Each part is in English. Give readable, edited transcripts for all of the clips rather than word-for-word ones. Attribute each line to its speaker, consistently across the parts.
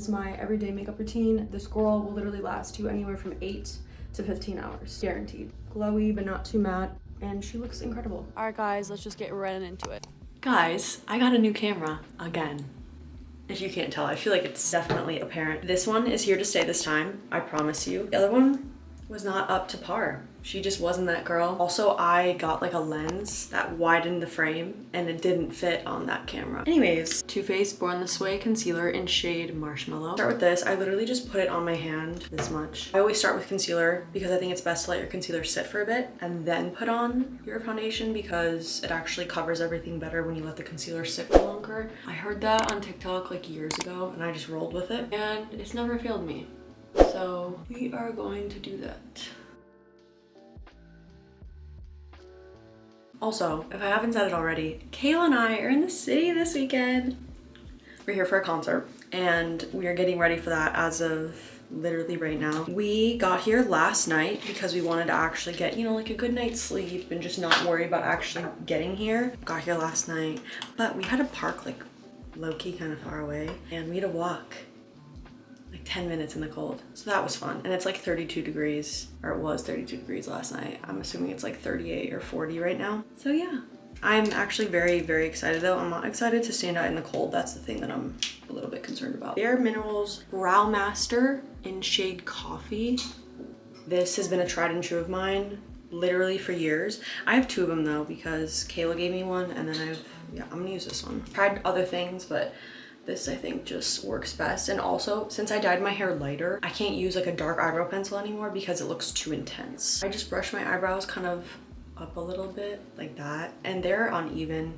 Speaker 1: is my everyday makeup routine. This girl will literally last you anywhere from 8 to 15 hours, guaranteed. Glowy, but not too matte, and she looks incredible. All right, guys, let's just get right into it. Guys, I got a new camera again. If you can't tell, I feel like it's definitely apparent. This one is here to stay this time, I promise you. The other one was not up to par. She just wasn't that girl. Also, I got like a lens that widened the frame and it didn't fit on that camera. Anyways, Too Faced Born This Way concealer in shade Marshmallow. Start with this. I literally just put it on my hand this much. I always start with concealer because I think it's best to let your concealer sit for a bit and then put on your foundation because it actually covers everything better when you let the concealer sit for longer. I heard that on TikTok like years ago and I just rolled with it and it's never failed me. So we are going to do that. Also, if I haven't said it already, Kayla and I are in the city this weekend. We're here for a concert and we are getting ready for that as of literally right now. We got here last night because we wanted to actually get, you know, like a good night's sleep and just not worry about actually getting here. Got here last night, but we had to park like low-key kind of far away and we had to walk like 10 minutes in the cold. So that was fun. And it's like 32 degrees, or it was 32 degrees last night. I'm assuming it's like 38 or 40 right now. So yeah, I'm actually very, very excited though. I'm not excited to stand out in the cold. That's the thing that I'm a little bit concerned about. Bare Minerals Brow Master in shade Coffee. This has been a tried and true of mine literally for years. I have two of them though because Kayla gave me one and then I'm gonna use this one. Tried other things, but this I think just works best. And also, since I dyed my hair lighter, I can't use like a dark eyebrow pencil anymore because it looks too intense. I just brush my eyebrows kind of up a little bit like that. And they're uneven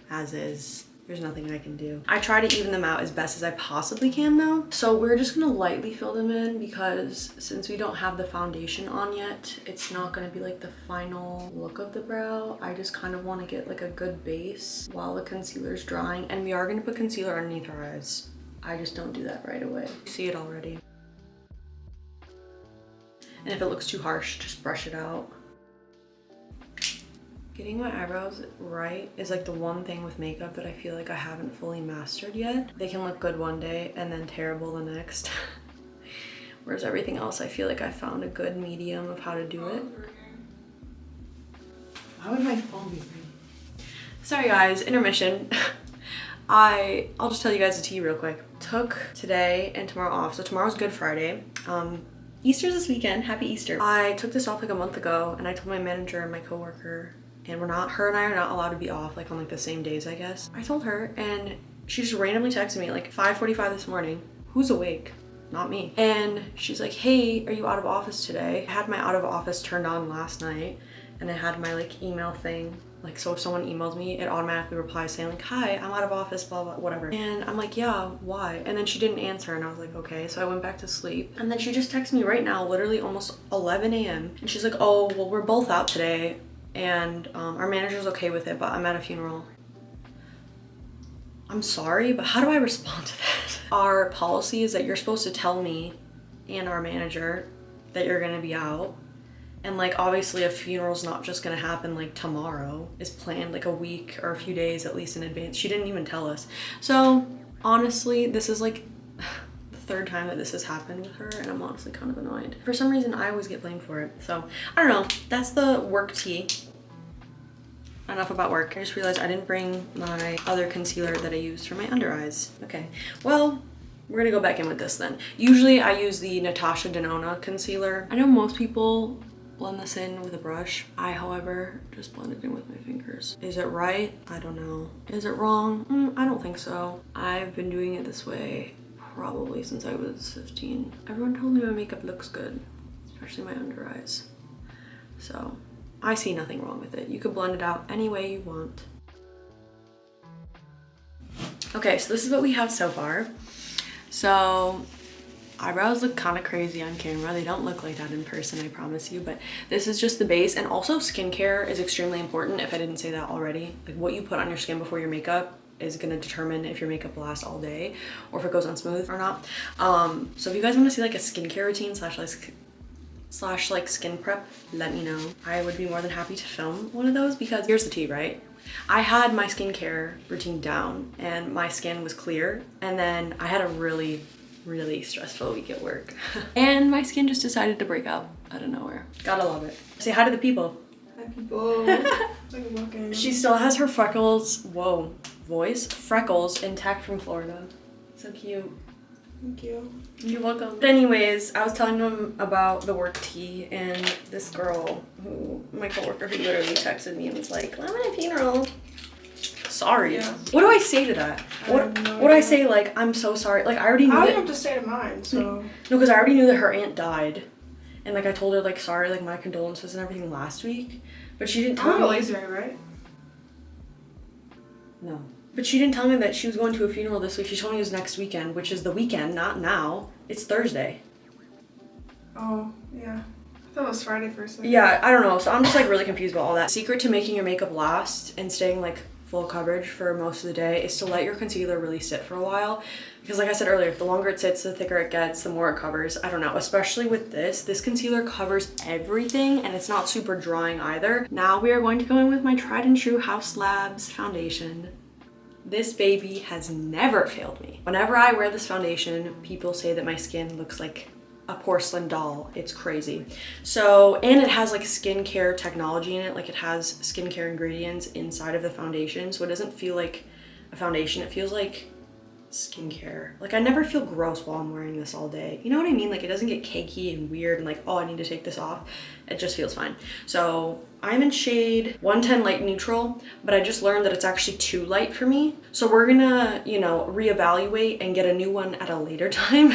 Speaker 1: as is. There's nothing I can do. I try to even them out as best as I possibly can though. So we're just gonna lightly fill them in because since we don't have the foundation on yet, it's not gonna be like the final look of the brow. I just kind of wanna get like a good base while the concealer's drying. And we are gonna put concealer underneath our eyes. I just don't do that right away. You see it already. And if it looks too harsh, just brush it out. Getting my eyebrows right is like the one thing with makeup that I feel like I haven't fully mastered yet. They can look good one day and then terrible the next. Whereas everything else, I feel like I found a good medium of how to do it. Why would my phone be ringing? Sorry guys, intermission. I'll just tell you guys the tea real quick. Took today and tomorrow off. So tomorrow's Good Friday. Easter's this weekend. Happy Easter. I took this off like a month ago and I told my manager and my coworker, and her and I are not allowed to be off like on like the same days, I guess. I told her and she just randomly texted me like 5:45 this morning. Who's awake? Not me. And she's like, hey, are you out of office today? I had my out of office turned on last night and I had my like email thing. Like, so if someone emails me, it automatically replies saying like, hi, I'm out of office, blah, blah, whatever. And I'm like, yeah, why? And then she didn't answer and I was like, okay. So I went back to sleep. And then she just texted me right now, literally almost 11 a.m. And she's like, oh, well, we're both out today. And our manager's okay with it, but I'm at a funeral. I'm sorry, but how do I respond to that? Our policy is that you're supposed to tell me and our manager that you're gonna be out. And like, obviously a funeral's not just gonna happen like tomorrow. It's planned like a week or a few days at least in advance. She didn't even tell us. So honestly, this is like the third time that this has happened with her and I'm honestly kind of annoyed. For some reason, I always get blamed for it. So I don't know, that's the work tea. Enough about work. I just realized I didn't bring my other concealer that I used for my under eyes. Okay, well, we're gonna go back in with this then. Usually I use the Natasha Denona concealer. I know most people blend this in with a brush. I, however, just blend it in with my fingers. Is it right? I don't know. Is it wrong? I don't think so. I've been doing it this way probably since I was 15. Everyone told me my makeup looks good, especially my under eyes. So I see nothing wrong with it. You could blend it out any way you want. Okay, so this is what we have so far. So eyebrows look kind of crazy on camera. They don't look like that in person, I promise you, but this is just the base. And also skincare is extremely important, if I didn't say that already. Like, what you put on your skin before your makeup is gonna determine if your makeup lasts all day or if it goes on smooth or not. So if you guys want to see like a skincare routine slash like skin prep, let me know. I would be more than happy to film one of those because here's the tea, right? I had my skincare routine down and my skin was clear, and then I had a really really stressful week at work. And my skin just decided to break out of nowhere. Gotta love it. Say hi to the people.
Speaker 2: Hi people.
Speaker 1: She still has her freckles, whoa, freckles intact from Florida. So cute.
Speaker 2: Thank you.
Speaker 1: You're welcome. But anyways, I was telling them about the work tea, and this girl my coworker who literally texted me and was like, I'm at a funeral. Sorry. Yeah. What do I say to that? What do I say? Like, I'm so sorry. Like, I already knew
Speaker 2: I don't have to say to mine, so.
Speaker 1: No, because I already knew that her aunt died. And like, I told her like, sorry, like my condolences and everything last week. But she didn't tell me.
Speaker 2: Laser, right?
Speaker 1: No. But she didn't tell me that she was going to a funeral this week. She told me it was next weekend, which is the weekend, not now. It's Thursday.
Speaker 2: Oh, yeah. I thought it was Friday for a second.
Speaker 1: Yeah, I don't know. So I'm just like really confused about all that. Secret to making your makeup last and staying like full coverage for most of the day is to let your concealer really sit for a while. Because like I said earlier, the longer it sits, the thicker it gets, the more it covers. I don't know, especially with this concealer covers everything and it's not super drying either. Now we are going to go in with my tried and true House Labs foundation. This baby has never failed me. Whenever I wear this foundation, people say that my skin looks like a porcelain doll. It's crazy. So, and it has like skincare technology in it. Like it has skincare ingredients inside of the foundation. So it doesn't feel like a foundation. It feels like skincare. Like I never feel gross while I'm wearing this all day. You know what I mean? Like it doesn't get cakey and weird and like, oh, I need to take this off. It just feels fine. So I'm in shade 110 light neutral, but I just learned that it's actually too light for me. So we're gonna, you know, reevaluate and get a new one at a later time.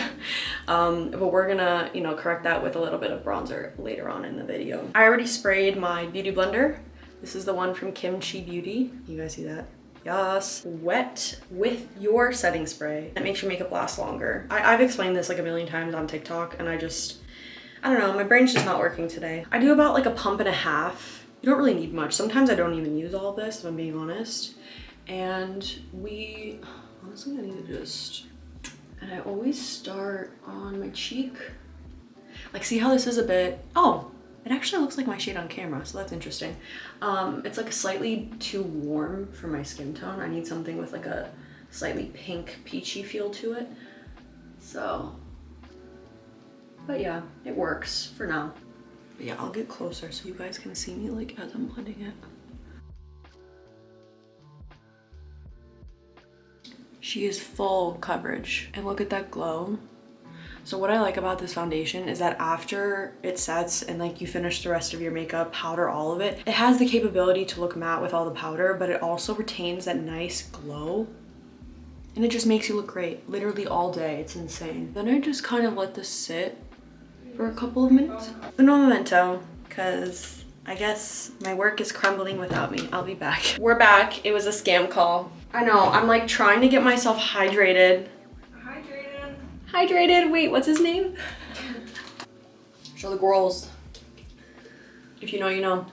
Speaker 1: But we're gonna, you know, correct that with a little bit of bronzer later on in the video. I already sprayed my beauty blender. This is the one from Kimchi Beauty. You guys see that? Yes. Wet with your setting spray. That makes your makeup last longer. I've explained this like a million times on TikTok and I don't know, my brain's just not working today. I do about like a pump and a half. You don't really need much. Sometimes I don't even use all of this, if I'm being honest. And honestly, I need to just, and I always start on my cheek. Like see how this is a bit, oh, it actually looks like my shade on camera, so that's interesting. It's like slightly too warm for my skin tone. I need something with like a slightly pink peachy feel to it. So, but yeah, it works for now. But yeah, I'll get closer so you guys can see me like as I'm blending it. She is full coverage and look at that glow. So what I like about this foundation is that after it sets and like you finish the rest of your makeup, powder all of it, it has the capability to look matte with all the powder, but it also retains that nice glow. And it just makes you look great, literally all day. It's insane. Then I just kind of let this sit for a couple of minutes. No memento, because I guess my work is crumbling without me. I'll be back. We're back. It was a scam call. I know, I'm like trying to get myself hydrated. Hydrated, wait, what's his name? Show the girls. If you know, you know.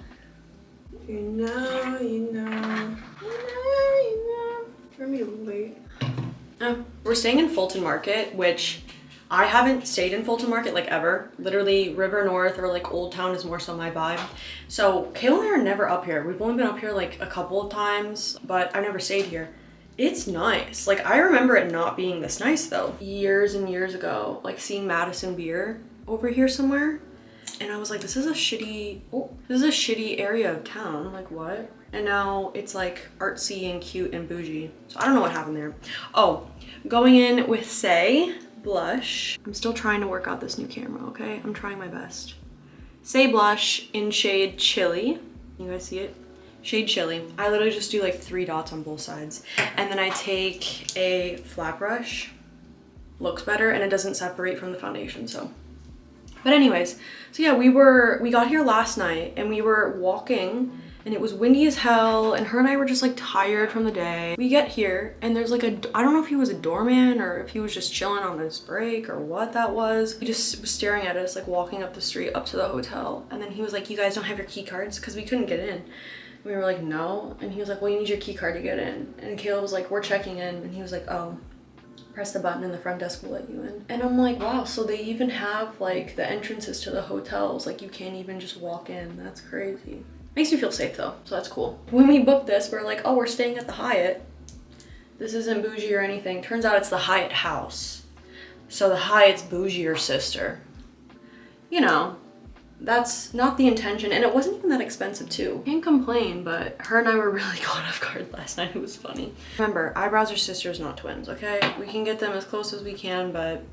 Speaker 2: If you know, you know. You know, you know. We're gonna be late.
Speaker 1: We're staying in Fulton Market, which I haven't stayed in Fulton Market like ever. Literally River North or like Old Town is more so my vibe. So Kayla and I are never up here. We've only been up here like a couple of times, but I never stayed here. It's nice. Like I remember it not being this nice though. Years and years ago, like seeing Madison Beer over here somewhere. And I was like, this is a shitty area of town. Like what? And now it's like artsy and cute and bougie. So I don't know what happened there. Oh, going in with Say blush. I'm still trying to work out this new camera, okay? I'm trying my best. Say blush in shade Chili. You guys see it? Shade Chili. I literally just do like 3 dots on both sides. And then I take a flat brush. Looks better and it doesn't separate from the foundation, so. But anyways, so yeah, we got here last night and we were walking and it was windy as hell and her and I were just like tired from the day. We get here and there's like I don't know if he was a doorman or if he was just chilling on his break or what that was. He just was staring at us like walking up the street up to the hotel. And then he was like, you guys don't have your key cards? Because we couldn't get in. We were like, no. And he was like, well, you need your key card to get in. And Kayla was like, we're checking in. And he was like, oh, press the button and the front desk will let you in. And I'm like, wow, so they even have like the entrances to the hotels. Like you can't even just walk in. That's crazy. Makes me feel safe though, so that's cool. When we booked this, we're like, oh, we're staying at the Hyatt. This isn't bougie or anything. Turns out it's the Hyatt House. So the highest bougier sister. You know, that's not the intention, and it wasn't even that expensive too. Can't complain, but her and I were really caught off guard last night. It was funny. Remember, eyebrows are sisters, not twins, okay? We can get them as close as we can, but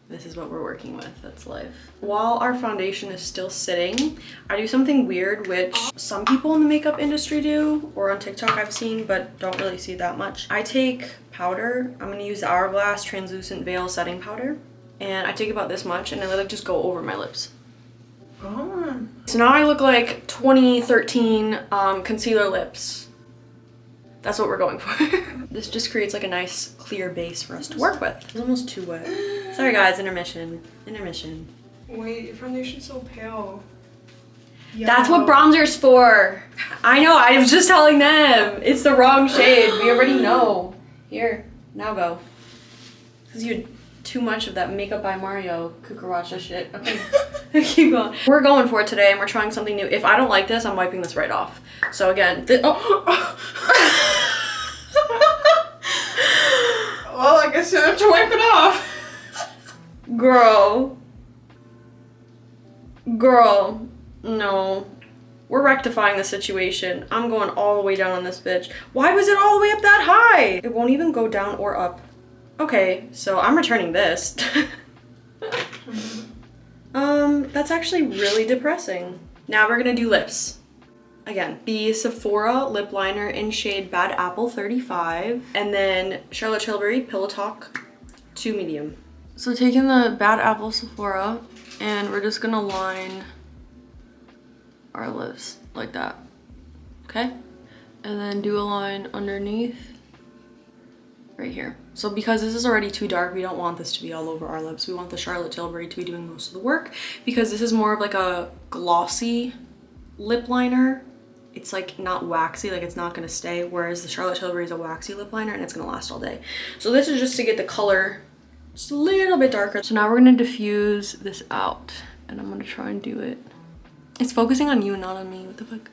Speaker 1: this is what we're working with. That's life. While our foundation is still sitting, I do something weird, which some people in the makeup industry do, or on TikTok I've seen, but don't really see that much. I take powder. I'm gonna use the Hourglass Translucent Veil Setting Powder. And I take about this much, and I let it just go over my lips.
Speaker 2: Oh.
Speaker 1: So now I look like 2013 concealer lips. That's what we're going for. This just creates like a nice clear base for us to work with. It's almost too wet. Sorry guys, intermission. Intermission.
Speaker 2: Wait, your foundation's so pale.
Speaker 1: That's what bronzer's for. I know, I was just telling them. It's the wrong shade. We already know. Here, now go. Because you had too much of that Makeup by Mario cucaracha shit. Okay, keep going. We're going for it today, and we're trying something new. If I don't like this, I'm wiping this right off. So again,
Speaker 2: Well, I guess you have to wipe it off.
Speaker 1: Girl, no. We're rectifying the situation. I'm going all the way down on this bitch. Why was it all the way up that high? It won't even go down or up. Okay, so I'm returning this. That's actually really depressing. Now we're gonna do lips. Again, the Sephora lip liner in shade Bad Apple 35, and then Charlotte Tilbury Pillow Talk 2 medium. So taking the Bad Apple Sephora, and we're just gonna line our lips like that, okay? And then do a line underneath right here. So because this is already too dark, we don't want this to be all over our lips. We want the Charlotte Tilbury to be doing most of the work, because this is more of like a glossy lip liner. It's like not waxy, like it's not gonna stay, whereas the Charlotte Tilbury is a waxy lip liner and it's gonna last all day. So this is just to get the color just a little bit darker. So now we're gonna diffuse this out, and I'm gonna try and do it. It's focusing on you, not on me. What the fuck?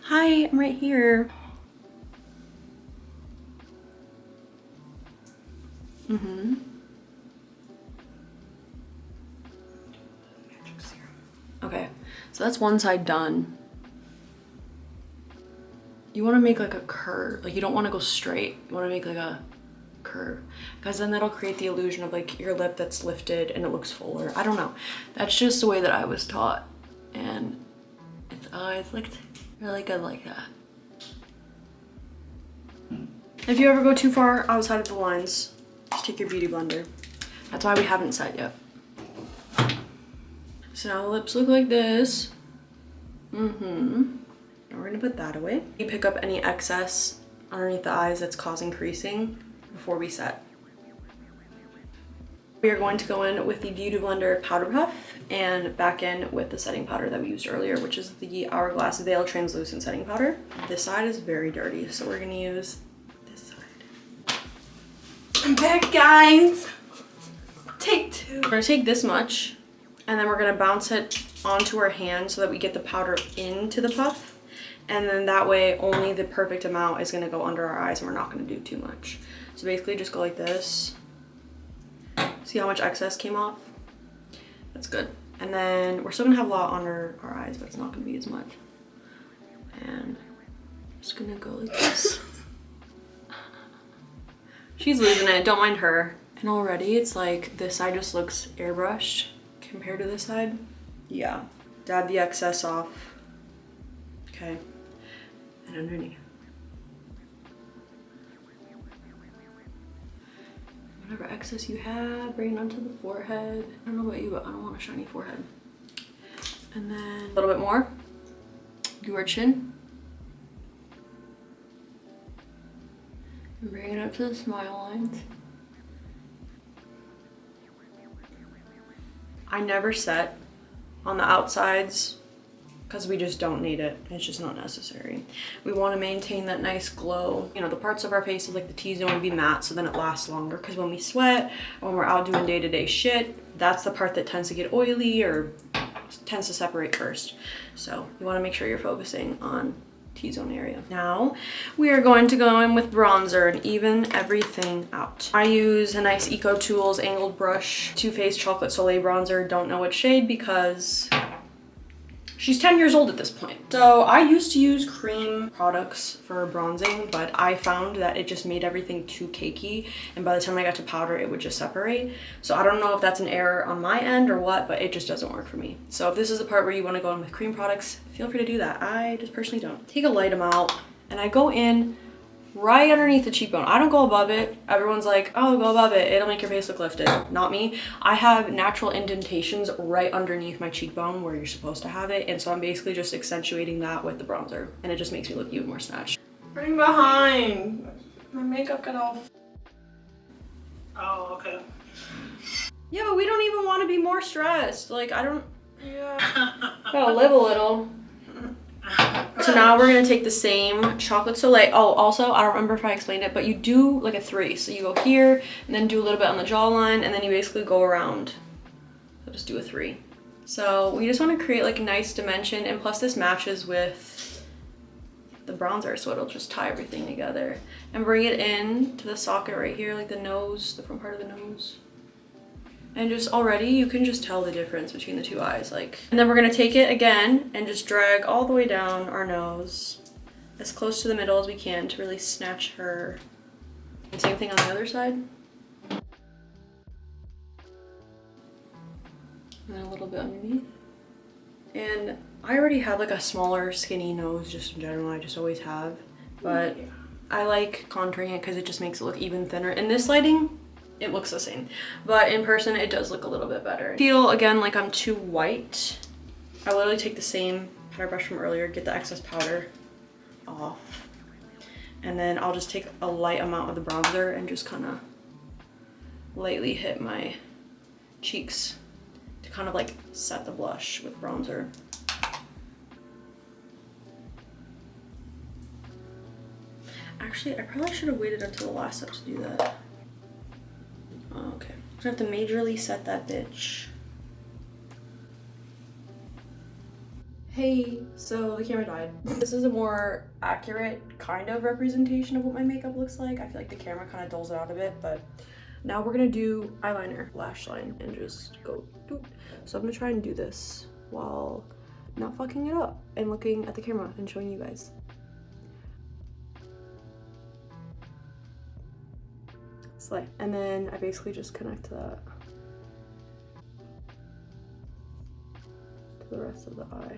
Speaker 1: Hi, I'm right here. Okay, so that's one side done. You want to make like a curve, like you don't want to go straight. You want to make like a curve, because then that'll create the illusion of like your lip that's lifted and it looks fuller. I don't know. That's just the way that I was taught, and it's always looked really good like that. If you ever go too far outside of the lines, just take your beauty blender. That's why we haven't set yet. So now the lips look like this. And we're gonna put that away. You pick up any excess underneath the eyes that's causing creasing before we set. We are going to go in with the Beauty Blender Powder Puff and back in with the setting powder that we used earlier, which is the Hourglass Veil Translucent Setting Powder. This side is very dirty, so we're gonna use this side.
Speaker 2: I'm back, guys. Take two.
Speaker 1: We're gonna take this much, and then we're gonna bounce it onto our hand so that we get the powder into the puff. And then that way only the perfect amount is gonna go under our eyes, and we're not gonna do too much. So basically just go like this. See how much excess came off? That's good. And then we're still gonna have a lot under our eyes, but it's not gonna be as much. And I'm just gonna go like this. She's losing it, don't mind her. And already it's like this side just looks airbrushed compared to this side. Yeah, dab the excess off. Okay, and underneath. Whatever excess you have, bring it onto the forehead. I don't know about you, but I don't want a shiny forehead. And then a little bit more. Do our chin. And bring it up to the smile lines. I never set on the outsides because we just don't need it. It's just not necessary. We want to maintain that nice glow. You know, the parts of our faces like the T-zone would be matte, so then it lasts longer, because when we sweat or when we're out doing day-to-day shit, that's the part that tends to get oily or tends to separate first. So you want to make sure you're focusing on T-zone area. Now we are going to go in with bronzer and even everything out. I use a nice Eco Tools angled brush, Too Faced Chocolate Soleil bronzer. Don't know what shade because she's 10 years old at this point. So I used to use cream products for bronzing, but I found that it just made everything too cakey. And by the time I got to powder, it would just separate. So I don't know if that's an error on my end or what, but it just doesn't work for me. So if this is the part where you want to go in with cream products, feel free to do that. I just personally don't. Take a light amount and I go in right underneath the cheekbone. I don't go above it. Everyone's like, oh, go above it. It'll make your face look lifted. Not me. I have natural indentations right underneath my cheekbone where you're supposed to have it. And so I'm basically just accentuating that with the bronzer. And it just makes me look even more snatched.
Speaker 2: Running behind. My makeup got all...
Speaker 3: Oh, okay.
Speaker 1: Yeah, but we don't even want to be more stressed. Like, I don't...
Speaker 2: Yeah.
Speaker 1: Gotta live a little. So now we're gonna take the same Chocolate Soleil. Oh, also, I don't remember if I explained it, but you do like a 3. So you go here and then do a little bit on the jawline and then you basically go around. So just do a 3. So we just want to create like a nice dimension, and plus this matches with the bronzer, so it'll just tie everything together. And bring it in to the socket right here, like the nose, the front part of the nose. And just already, you can just tell the difference between the two eyes, like. And then we're gonna take it again and just drag all the way down our nose as close to the middle as we can to really snatch her. And same thing on the other side. And then a little bit underneath. And I already have like a smaller, skinny nose just in general, I just always have. But I like contouring it because it just makes it look even thinner. In this lighting, it looks the same, but in person it does look a little bit better. I feel again like I'm too white. I literally take the same powder brush from earlier, get the excess powder off, and then I'll just take a light amount of the bronzer and just kind of lightly hit my cheeks to kind of like set the blush with bronzer. Actually, I probably should have waited until the last step to do that. Okay, I have to majorly set that bitch. Hey, so the camera died. This is a more accurate kind of representation of what my makeup looks like. I feel like the camera kind of dulls it out a bit, but now we're gonna do eyeliner, lash line, and just go doop. So I'm gonna try and do this while not fucking it up and looking at the camera and showing you guys. Slay. And then I basically just connect that to the rest of the eye.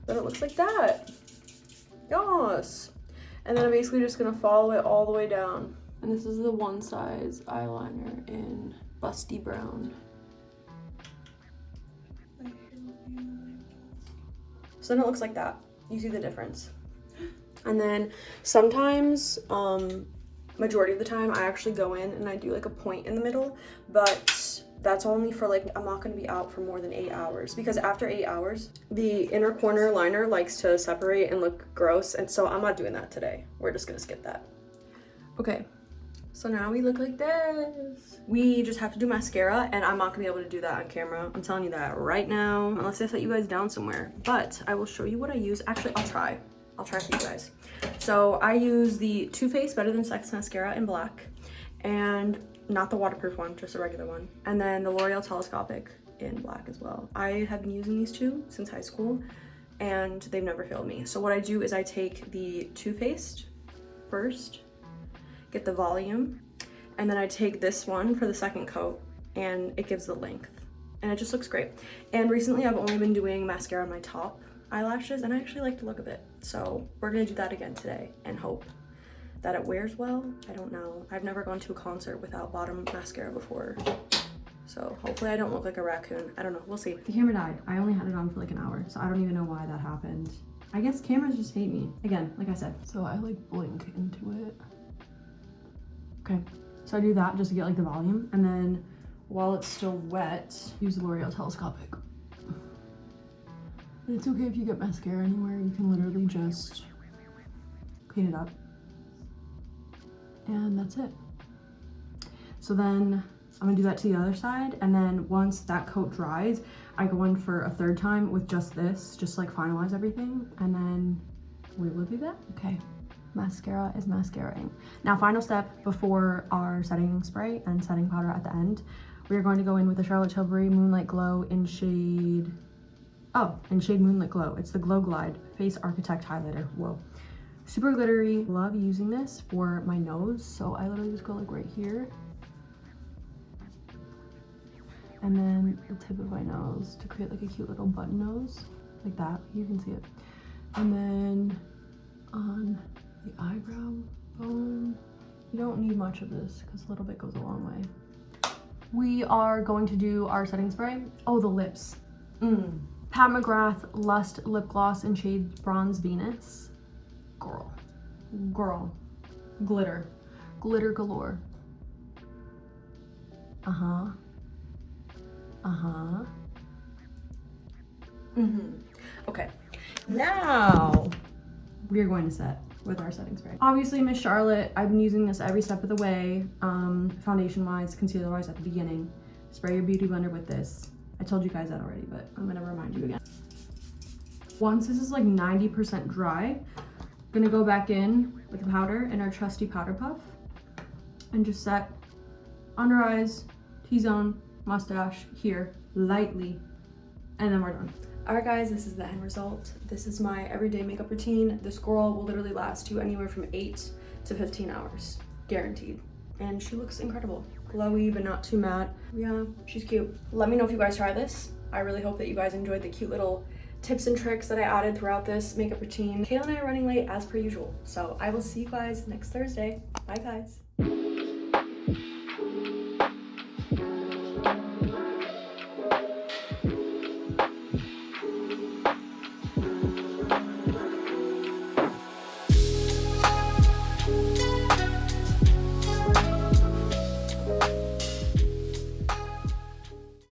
Speaker 1: Then it looks like that. Yes. And then I'm basically just gonna follow it all the way down. And this is the One Size eyeliner in Busty Brown. So then it looks like that. You see the difference. And then sometimes, majority of the time I actually go in and I do like a point in the middle, but that's only for like, I'm not going to be out for more than 8 hours, because after 8 hours the inner corner liner likes to separate and look gross, and so I'm not doing that today. We're just gonna skip that. Okay, so now we look like this. We just have to do mascara, and I'm not gonna be able to do that on camera. I'm telling you that right now, unless I set you guys down somewhere, but I will show you what I use. Actually, I'll try for you guys. So I use the Too Faced Better Than Sex mascara in black, and not the waterproof one, just a regular one. And then the L'Oreal Telescopic in black as well. I have been using these two since high school, and they've never failed me. So what I do is I take the Too Faced first, get the volume, and then I take this one for the second coat, and it gives the length. And it just looks great. And recently I've only been doing mascara on my top eyelashes, and I actually like the look of it. So we're gonna do that again today and hope that it wears well. I don't know. I've never gone to a concert without bottom mascara before. So hopefully I don't look like a raccoon. I don't know, we'll see. The camera died. I only had it on for like an hour, so I don't even know why that happened. I guess cameras just hate me. Again, like I said. So I like blink into it. Okay, so I do that just to get like the volume, and then while it's still wet, use the L'Oreal Telescopic. And it's okay if you get mascara anywhere, you can literally just clean it up. And that's it. So then I'm gonna do that to the other side, and then once that coat dries, I go in for a third time with just this, just like finalize everything, and then we will do that. Okay, mascara is mascaraing. Now, final step before our setting spray and setting powder at the end, we are going to go in with the Charlotte Tilbury Moonlight Glow in shade Moonlit Glow. It's the Glow Glide Face Architect Highlighter. Whoa. Super glittery. Love using this for my nose. So I literally just go like right here. And then the tip of my nose to create like a cute little button nose. Like that. You can see it. And then on the eyebrow bone. You don't need much of this because a little bit goes a long way. We are going to do our setting spray. Oh, the lips. Pat McGrath Lust Lip Gloss in shade Bronze Venus. Girl. Glitter galore. Okay, now we are going to set with our setting spray. Obviously, Miss Charlotte, I've been using this every step of the way, foundation wise, concealer wise at the beginning. Spray your beauty blender with this. I told you guys that already, but I'm gonna remind you again. Once this is like 90% dry, I'm gonna go back in with the powder and our trusty powder puff and just set under eyes, T-zone, mustache here lightly, and then we're done. All right, guys, this is the end result. This is my everyday makeup routine. This girl will literally last you anywhere from 8 to 15 hours, guaranteed. And she looks incredible. Glowy, but not too matte. Yeah, she's cute. Let me know if you guys try this. I really hope that you guys enjoyed the cute little tips and tricks that I added throughout this makeup routine. Kayla and I are running late as per usual. So I will see you guys next Thursday. Bye, guys.